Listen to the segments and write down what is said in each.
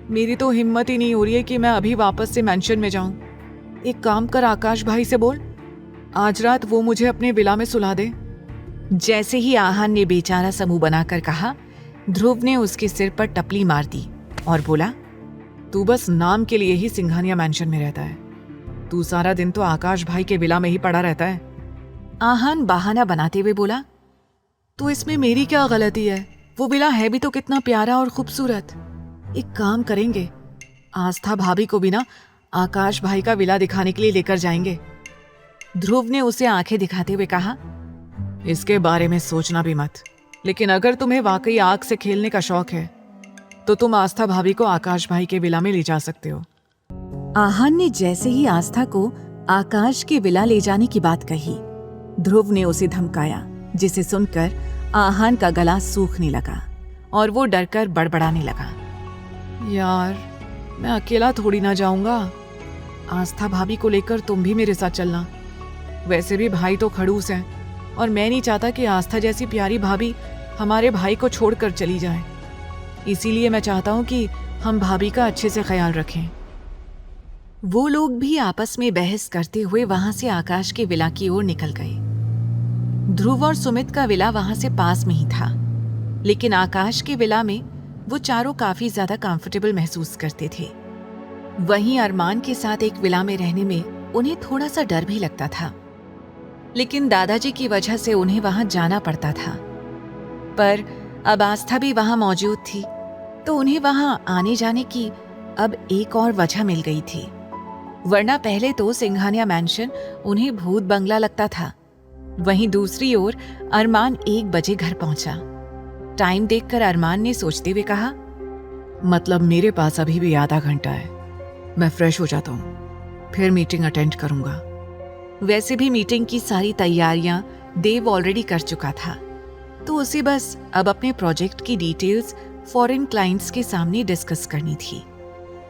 मेरी तो हिम्मत ही नहीं हो रही है कि मैं अभी वापस से मेंशन में जाऊं। एक काम कर, आकाश भाई से बोल, आज रात वो मुझे अपने विला में सुला दे। जैसे ही आहान ने बेचारा सा मुंह बनाकर कहा, ध्रुव ने उसके सिर पर टपली मार दी और बोला, तू बस नाम के लिए ही सिंघानिया मेंशन में रहता है। तू सारा दिन तो आकाश भाई के विला में ही पड़ा रहता है। आहान बहाना बनाते हुए बोला, तो इसमें मेरी क्या गलती है? वो विला है भी तो कितना प्यारा और खूबसूरत। एक काम करेंगे, आस्था भाभी को भी ना आकाश भाई का विला दिखाने के लिए लेकर जाएंगे। ध्रुव ने उसे आंखें दिखाते हुए कहा, इसके बारे में सोचना भी मत, लेकिन अगर तुम्हें वाकई आग से खेलने का शौक है तो तुम आस्था भाभी को आकाश भाई के विला में ले जा सकते हो। आहान ने जैसे ही आस्था को आकाश के विला ले जाने की बात कही, ध्रुव ने उसे धमकाया, जिसे सुनकर आहान का गला सूखने लगा और वो डरकर बड़बड़ाने लगा, यार मैं अकेला थोड़ी ना जाऊंगा। आस्था भाभी को लेकर तुम भी मेरे साथ चलना। वैसे भी भाई तो खड़ूस हैं और मैं नहीं चाहता कि आस्था जैसी प्यारी भाभी हमारे भाई को छोड़कर चली जाए। इसीलिए मैं चाहता हूं कि हम भाभी का अच्छे से ख्याल रखें। वो लोग भी आपस में बहस करते हुए वहां से आकाश के विला की ओर निकल गए। ध्रुव और सुमित का विला वहां से पास में ही था, लेकिन आकाश के विला में वो चारों काफी ज्यादा कंफर्टेबल महसूस करते थे। वहीं अरमान के साथ एक विला में रहने में उन्हें थोड़ा सा डर भी लगता था, लेकिन दादाजी की वजह से उन्हें वहां जाना पड़ता था। पर अब आस्था भी वहां मौजूद थी, तो उन्हें वहां आने जाने की अब एक और वजह मिल गई थी। वरना पहले तो सिंघानिया मैंशन उन्हें भूत बंगला लगता था। वहीं दूसरी ओर अरमान 1 बजे घर पहुंचा। टाइम देखकर अरमान ने सोचते हुए कहा, मतलब मेरे पास अभी भी आधा घंटा है। मैं फ्रेश हो जाता हूँ, फिर मीटिंग अटेंड करूंगा। वैसे भी मीटिंग की सारी तैयारियां देव ऑलरेडी कर चुका था, तो उसे बस अब अपने प्रोजेक्ट की डिटेल्स फॉरेन क्लाइंट्स के सामने डिस्कस करनी थी।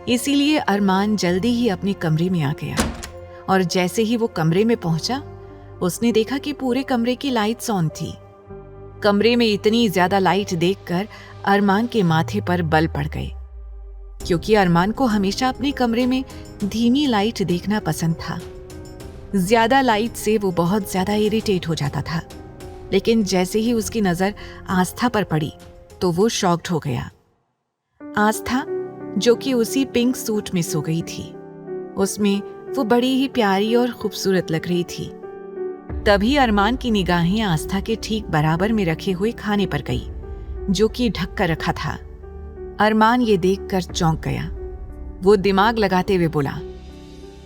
इसीलिए अरमान जल्दी ही अपने कमरे में आ गया और जैसे ही वो कमरे में पहुंचा, उसने देखा कि पूरे कमरे की लाइट्स ऑन थी। कमरे में इतनी ज्यादा लाइट देखकर अरमान के माथे पर बल पड़ गए, क्योंकि अरमान को हमेशा अपने कमरे में धीमी लाइट देखना पसंद था। ज्यादा लाइट से वो बहुत ज्यादा इरिटेट हो जाता था, लेकिन जैसे ही उसकी नजर आस्था पर पड़ी तो वो शॉक्ड हो गया। आस्था, जो कि उसी पिंक सूट में सो गई थी, उसमें वो बड़ी ही प्यारी और खूबसूरत लग रही थी। तभी अरमान की निगाहें आस्था के ठीक बराबर में रखे हुए खाने पर गई, जो कि ढक कर रखा था। अरमान ये देखकर चौंक गया। वो दिमाग लगाते हुए बोला,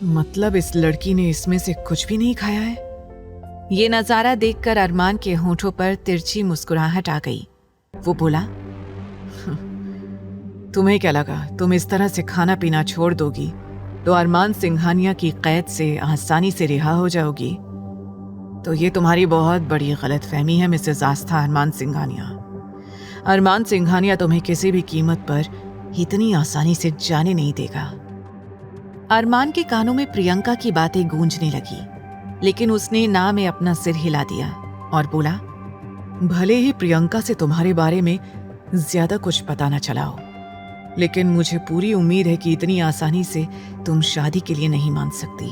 मतलब इस लड़की ने इसमें से कुछ भी नहीं खाया है? ये नजारा देखकर अरमान के होंठों पर तिरछी मुस्कुराहट आ गई। वो बोला, तुम्हें क्या लगा तुम इस तरह से खाना पीना छोड़ दोगी तो अरमान सिंघानिया की कैद से आसानी से रिहा हो जाओगी? तो ये तुम्हारी बहुत बड़ी गलतफहमी है मिसेस आस्था अरमान सिंघानिया। अरमान सिंघानिया तुम्हें किसी भी कीमत पर इतनी आसानी से जाने नहीं देगा। अरमान के कानों में प्रियंका की बातें गूंजने लगी, लेकिन उसने ना में अपना सिर हिला दिया और बोला, भले ही प्रियंका से तुम्हारे बारे में ज्यादा कुछ पता न चला हो, लेकिन मुझे पूरी उम्मीद है कि इतनी आसानी से तुम शादी के लिए नहीं मान सकती।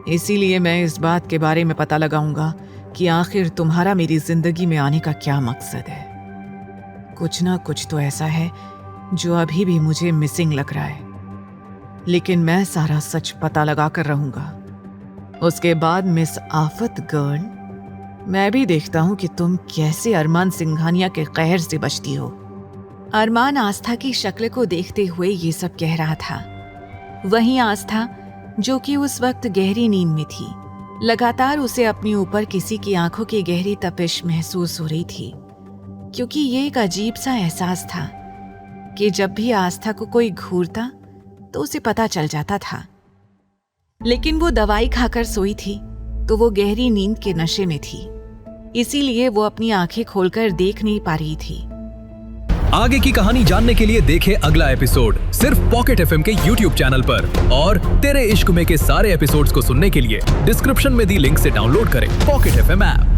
इसीलिए मैं इस बात के बारे में पता लगाऊंगा कि आखिर तुम्हारा मेरी जिंदगी में आने का क्या मकसद है। कुछ ना कुछ तो ऐसा है जो अभी भी मुझे मिसिंग लग रहा है, लेकिन मैं सारा सच पता लगा कर रहूंगा। उसके बाद मिस आफत गर्ल, मैं भी देखता हूं कि तुम कैसे अरमान सिंघानिया के कहर से बचती हो। अरमान आस्था की शक्ल को देखते हुए ये सब कह रहा था। वहीं आस्था, जो कि उस वक्त गहरी नींद में थी, लगातार उसे अपने ऊपर किसी की आंखों की गहरी तपिश महसूस हो रही थी, क्योंकि ये एक अजीब सा एहसास था कि जब भी आस्था को कोई घूरता तो उसे पता चल जाता था। लेकिन वो दवाई खाकर सोई थी तो वो गहरी नींद के नशे में थी, इसीलिए वो अपनी आंखें खोलकर देख नहीं पा रही थी। आगे की कहानी जानने के लिए देखें अगला एपिसोड सिर्फ पॉकेट एफएम के यूट्यूब चैनल पर, और तेरे इश्क में के सारे एपिसोड्स को सुनने के लिए डिस्क्रिप्शन में दी लिंक से डाउनलोड करें पॉकेट एफएम ऐप।